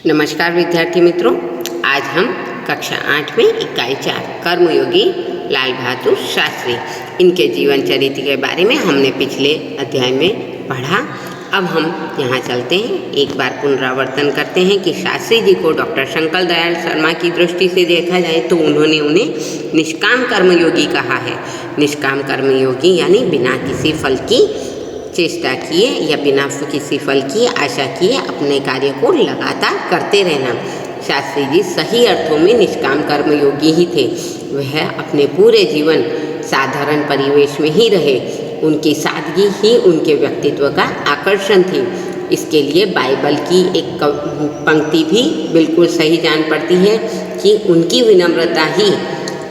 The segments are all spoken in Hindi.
नमस्कार विद्यार्थी मित्रों, आज हम कक्षा 8 में इकाई 4 कर्मयोगी लाल बहादुर शास्त्री इनके जीवन चरित्र के बारे में हमने पिछले अध्याय में पढ़ा। अब हम यहाँ चलते हैं, एक बार पुनरावर्तन करते हैं कि शास्त्री जी को डॉक्टर शंकर दयाल शर्मा की दृष्टि से देखा जाए तो उन्होंने उन्हें निष्काम कर्मयोगी कहा है। निष्काम कर्मयोगी यानी बिना किसी फल की चेष्टा किए या बिना किसी फल की आशा किए अपने कार्य को लगातार करते रहना। शास्त्री जी सही अर्थों में निष्काम कर्मयोगी ही थे। वह अपने पूरे जीवन साधारण परिवेश में ही रहे। उनकी सादगी ही उनके व्यक्तित्व का आकर्षण थी। इसके लिए बाइबल की एक पंक्ति भी बिल्कुल सही जान पड़ती है कि उनकी विनम्रता ही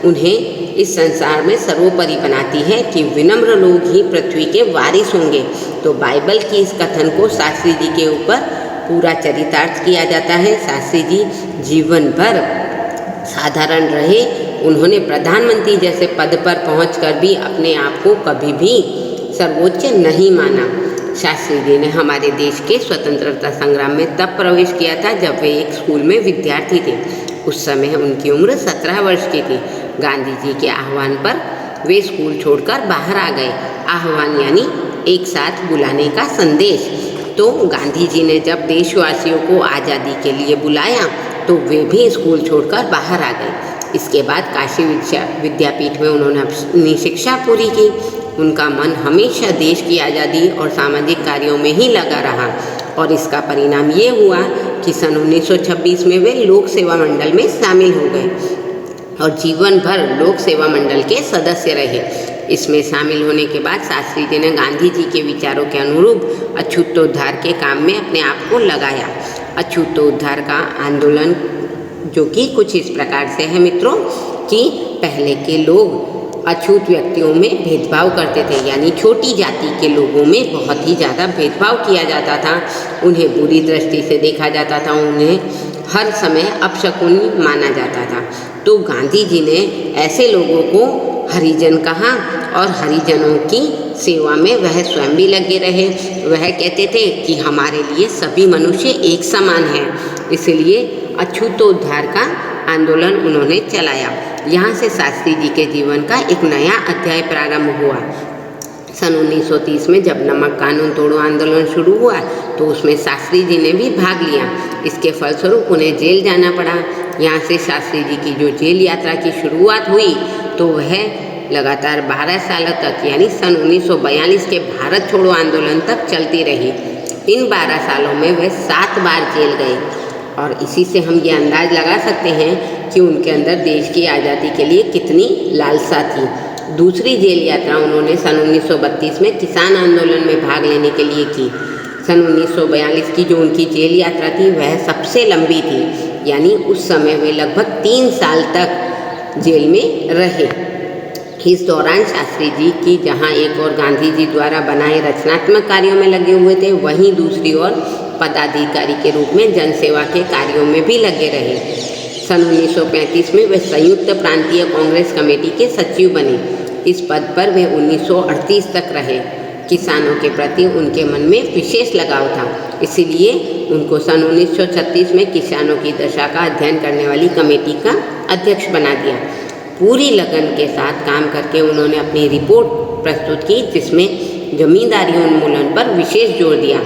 उन्हें इस संसार में सर्वोपरि बनाती है कि विनम्र लोग ही पृथ्वी के वारिस होंगे। तो बाइबल की इस कथन को शास्त्री जी के ऊपर पूरा चरितार्थ किया जाता है। शास्त्री जी जीवन भर साधारण रहे। उन्होंने प्रधानमंत्री जैसे पद पर पहुंचकर भी अपने आप को कभी भी सर्वोच्च नहीं माना। शास्त्री जी ने हमारे देश के स्वतंत्रता संग्राम में तब प्रवेश किया था जब वे एक स्कूल में विद्यार्थी थे। उस समय उनकी उम्र 17 वर्ष की थी। गांधी जी के आह्वान पर वे स्कूल छोड़कर बाहर आ गए। आह्वान यानी एक साथ बुलाने का संदेश। तो गांधी जी ने जब देशवासियों को आज़ादी के लिए बुलाया तो वे भी स्कूल छोड़कर बाहर आ गए। इसके बाद काशी विद्यापीठ में उन्होंने अपनी शिक्षा पूरी की। उनका मन हमेशा देश की आज़ादी और सामाजिक कार्यों में ही लगा रहा और इसका परिणाम ये हुआ कि सन 1926 में वे लोक सेवा मंडल में शामिल हो गए और जीवन भर लोक सेवा मंडल के सदस्य रहे। इसमें शामिल होने के बाद शास्त्री जी ने गांधी जी के विचारों के अनुरूप अछूतोद्धार के काम में अपने आप को लगाया। अछूतोद्धार का आंदोलन जो कि कुछ इस प्रकार से है मित्रों कि पहले के लोग अछूत व्यक्तियों में भेदभाव करते थे, यानी छोटी जाति के लोगों में बहुत ही ज़्यादा भेदभाव किया जाता था। उन्हें बुरी दृष्टि से देखा जाता था, उन्हें हर समय अपशकुन माना जाता था। तो गांधी जी ने ऐसे लोगों को हरिजन कहा और हरिजनों की सेवा में वह स्वयं भी लगे रहे। वह कहते थे कि हमारे लिए सभी मनुष्य एक समान हैं, इसलिए अछूतोद्धार का आंदोलन उन्होंने चलाया। यहाँ से शास्त्री जी के जीवन का एक नया अध्याय प्रारंभ हुआ। सन 1930 में जब नमक कानून तोड़ो आंदोलन शुरू हुआ तो उसमें शास्त्री जी ने भी भाग लिया। इसके फलस्वरूप उन्हें जेल जाना पड़ा। यहाँ से शास्त्री जी की जो जेल यात्रा की शुरुआत हुई तो वह लगातार 12 सालों तक यानी सन 1942 के भारत छोड़ो आंदोलन तक चलती रही। इन 12 सालों में वह 7 बार जेल गए और इसी से हम ये अंदाज लगा सकते हैं कि उनके अंदर देश की आज़ादी के लिए कितनी लालसा थी। दूसरी जेल यात्रा उन्होंने सन 1932 में किसान आंदोलन में भाग लेने के लिए की। सन 1942 की जो उनकी जेल यात्रा थी वह सबसे लंबी थी, यानी उस समय वे लगभग 3 साल तक जेल में रहे। इस दौरान शास्त्री जी की जहां एक और गांधी जी द्वारा बनाए रचनात्मक कार्यों में लगे हुए थे, वहीं दूसरी ओर पदाधिकारी के रूप में जनसेवा के कार्यों में भी लगे रहे। सन 1935 में वे संयुक्त प्रांतीय कांग्रेस कमेटी के सचिव बने। इस पद पर वे 1938 तक रहे। किसानों के प्रति उनके मन में विशेष लगाव था, इसीलिए उनको सन 1936 में किसानों की दशा का अध्ययन करने वाली कमेटी का अध्यक्ष बना दिया। पूरी लगन के साथ काम करके उन्होंने अपनी रिपोर्ट प्रस्तुत की, जिसमें जमींदारी उन्मूलन पर विशेष जोर दिया।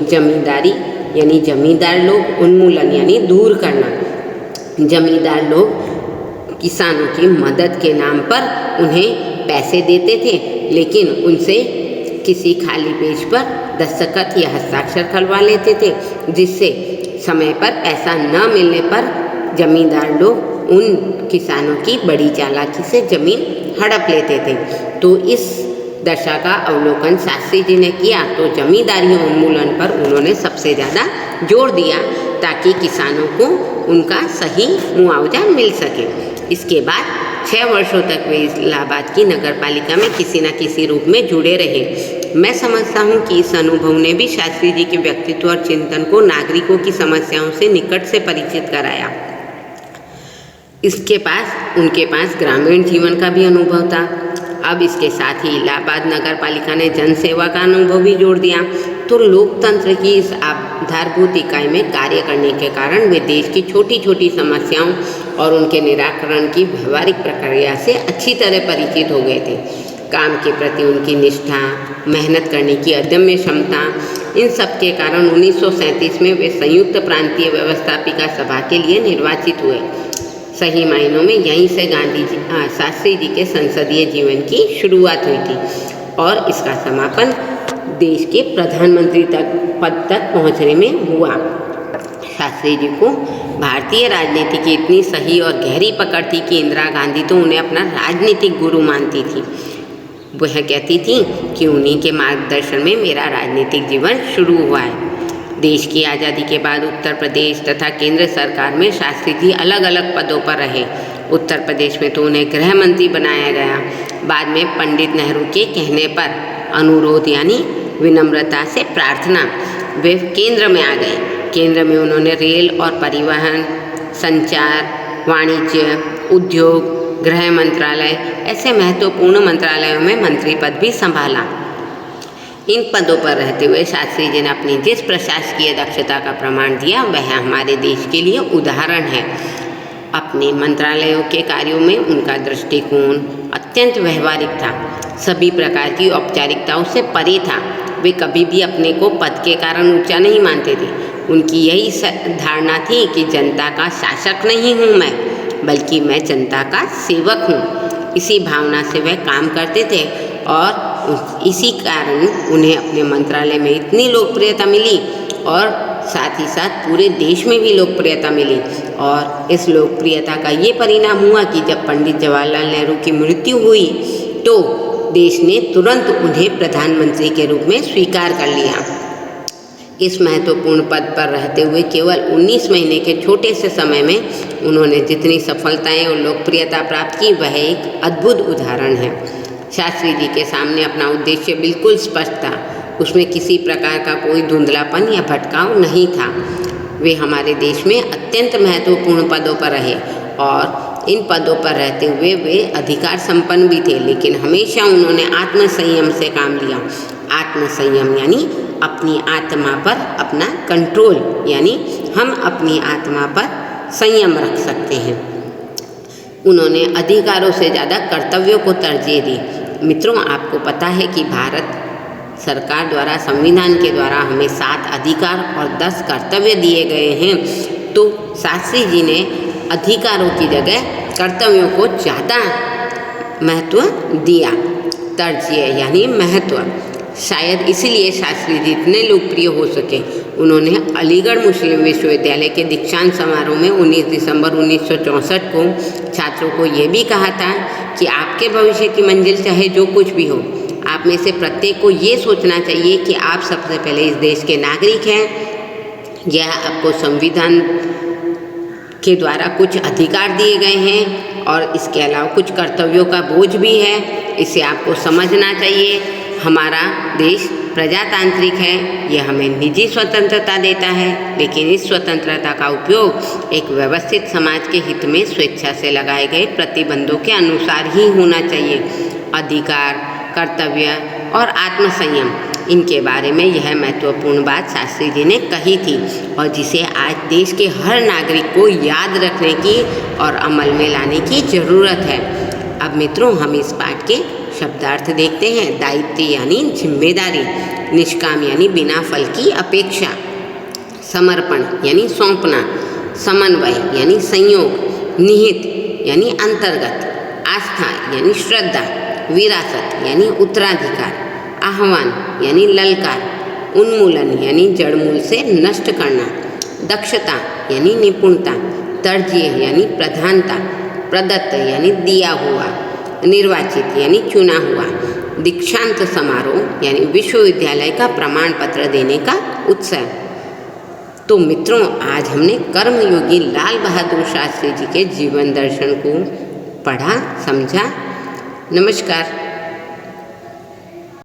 जमींदारी यानी जमींदार लोग, उन्मूलन यानी दूर करना। जमींदार लोग किसानों की मदद के नाम पर उन्हें पैसे देते थे, लेकिन उनसे किसी खाली पेज पर दस्तखत या हस्ताक्षर करवा लेते थे, जिससे समय पर पैसा न मिलने पर जमींदार लोग उन किसानों की बड़ी चालाकी से जमीन हड़प लेते थे। तो इस दशा का अवलोकन शास्त्री जी ने किया तो जमींदारी उन्मूलन पर उन्होंने सबसे ज़्यादा जोर दिया ताकि किसानों को उनका सही मुआवजा मिल सके। इसके बाद 6 वर्षों तक वे इलाहाबाद की नगर पालिका में किसी न किसी रूप में जुड़े रहे। मैं समझता हूँ कि इस अनुभव ने भी शास्त्री जी के व्यक्तित्व और चिंतन को नागरिकों की समस्याओं से निकट से परिचित कराया। उनके पास ग्रामीण जीवन का भी अनुभव था। अब इसके साथ ही इलाहाबाद नगर पालिका ने जनसेवा का अनुभव भी जोड़ दिया। तो लोकतंत्र की इस आधारभूत इकाई में कार्य करने के कारण वे देश की छोटी छोटी समस्याओं और उनके निराकरण की व्यवहारिक प्रक्रिया से अच्छी तरह परिचित हो गए थे। काम के प्रति उनकी निष्ठा, मेहनत करने की अदम्य क्षमता, इन सब के कारण 1937 में वे संयुक्त प्रांतीय व्यवस्थापिका सभा के लिए निर्वाचित हुए। सही मायनों में यहीं से शास्त्री जी के संसदीय जीवन की शुरुआत हुई थी और इसका समापन देश के प्रधानमंत्री पद तक पहुंचने में हुआ। शास्त्री जी को भारतीय राजनीति की इतनी सही और गहरी पकड़ थी कि इंदिरा गांधी तो उन्हें अपना राजनीतिक गुरु मानती थी। वह कहती थी कि उन्हीं के मार्गदर्शन में मेरा राजनीतिक जीवन शुरू हुआ है। देश की आज़ादी के बाद उत्तर प्रदेश तथा केंद्र सरकार में शास्त्री जी अलग अलग पदों पर रहे। उत्तर प्रदेश में तो उन्हें गृह मंत्री बनाया गया। बाद में पंडित नेहरू के कहने पर अनुरोध यानी विनम्रता से प्रार्थना वे केंद्र में आ गए। केंद्र में उन्होंने रेल और परिवहन, संचार, वाणिज्य, उद्योग, गृह मंत्रालय ऐसे महत्वपूर्ण मंत्रालयों में मंत्री पद भी संभाला। इन पदों पर रहते हुए शास्त्री जी ने अपनी जिस प्रशासकीय दक्षता का प्रमाण दिया वह हमारे देश के लिए उदाहरण है। अपने मंत्रालयों के कार्यों में उनका दृष्टिकोण अत्यंत व्यवहारिक था, सभी प्रकार की औपचारिकताओं से परे था। वे कभी भी अपने को पद के कारण ऊंचा नहीं मानते थे। उनकी यही धारणा थी कि जनता का शासक नहीं हूँ मैं, बल्कि मैं जनता का सेवक हूँ। इसी भावना से वह काम करते थे और इसी कारण उन्हें अपने मंत्रालय में इतनी लोकप्रियता मिली और साथ ही साथ पूरे देश में भी लोकप्रियता मिली। और इस लोकप्रियता का ये परिणाम हुआ कि जब पंडित जवाहरलाल नेहरू की मृत्यु हुई तो देश ने तुरंत उन्हें प्रधानमंत्री के रूप में स्वीकार कर लिया। इस महत्वपूर्ण पद पर रहते हुए केवल 19 महीने के छोटे से समय में उन्होंने जितनी सफलताएं और लोकप्रियता प्राप्त की वह एक अद्भुत उदाहरण है। शास्त्री जी के सामने अपना उद्देश्य बिल्कुल स्पष्ट था, उसमें किसी प्रकार का कोई धुंधलापन या भटकाव नहीं था। वे हमारे देश में अत्यंत महत्वपूर्ण पदों पर रहे और इन पदों पर रहते हुए वे अधिकार संपन्न भी थे, लेकिन हमेशा उन्होंने आत्मसंयम से काम लिया। आत्मसंयम यानी अपनी आत्मा पर अपना कंट्रोल, यानी हम अपनी आत्मा पर संयम रख सकते हैं। उन्होंने अधिकारों से ज़्यादा कर्तव्यों को तरजीह दी। मित्रों, आपको पता है कि भारत सरकार द्वारा संविधान के द्वारा हमें 7 अधिकार और 10 कर्तव्य दिए गए हैं, तो शास्त्री जी ने अधिकारों की जगह कर्तव्यों को ज़्यादा महत्व दिया। तरजीह यानी महत्व। शायद इसीलिए शास्त्री जी इतने लोकप्रिय हो सके। उन्होंने अलीगढ़ मुस्लिम विश्वविद्यालय के दीक्षांत समारोह में 19 दिसंबर 1964 को छात्रों को ये भी कहा था कि आपके भविष्य की मंजिल चाहे जो कुछ भी हो, आप में से प्रत्येक को ये सोचना चाहिए कि आप सबसे पहले इस देश के नागरिक हैं। यह आपको संविधान के द्वारा कुछ अधिकार दिए गए हैं और इसके अलावा कुछ कर्तव्यों का बोझ भी है। इसे आपको समझना चाहिए। हमारा देश प्रजातांत्रिक है, यह हमें निजी स्वतंत्रता देता है, लेकिन इस स्वतंत्रता का उपयोग एक व्यवस्थित समाज के हित में स्वेच्छा से लगाए गए प्रतिबंधों के अनुसार ही होना चाहिए। अधिकार, कर्तव्य और आत्मसंयम, इनके बारे में यह महत्वपूर्ण बात शास्त्री जी ने कही थी और जिसे आज देश के हर नागरिक को याद रखने की और अमल में लाने की ज़रूरत है। अब मित्रों, हम इस पाठ के शब्दार्थ देखते हैं। दायित्व यानी जिम्मेदारी, निष्काम यानी बिना फल की अपेक्षा, समर्पण यानी सौंपना, समन्वय यानी संयोग, निहित यानी अंतर्गत, आस्था यानी श्रद्धा, विरासत यानी उत्तराधिकार, आह्वान यानी ललकार, उन्मूलन यानी जड़मूल से नष्ट करना, दक्षता यानी निपुणता, तरजीह यानी प्रधानता, प्रदत्त यानी दिया हुआ, निर्वाचित यानी चुना हुआ, दीक्षांत समारोह यानी विश्वविद्यालय का प्रमाण पत्र देने का उत्सव। तो मित्रों, आज हमने कर्मयोगी लाल बहादुर शास्त्री जी के जीवन दर्शन को पढ़ा, समझा। नमस्कार।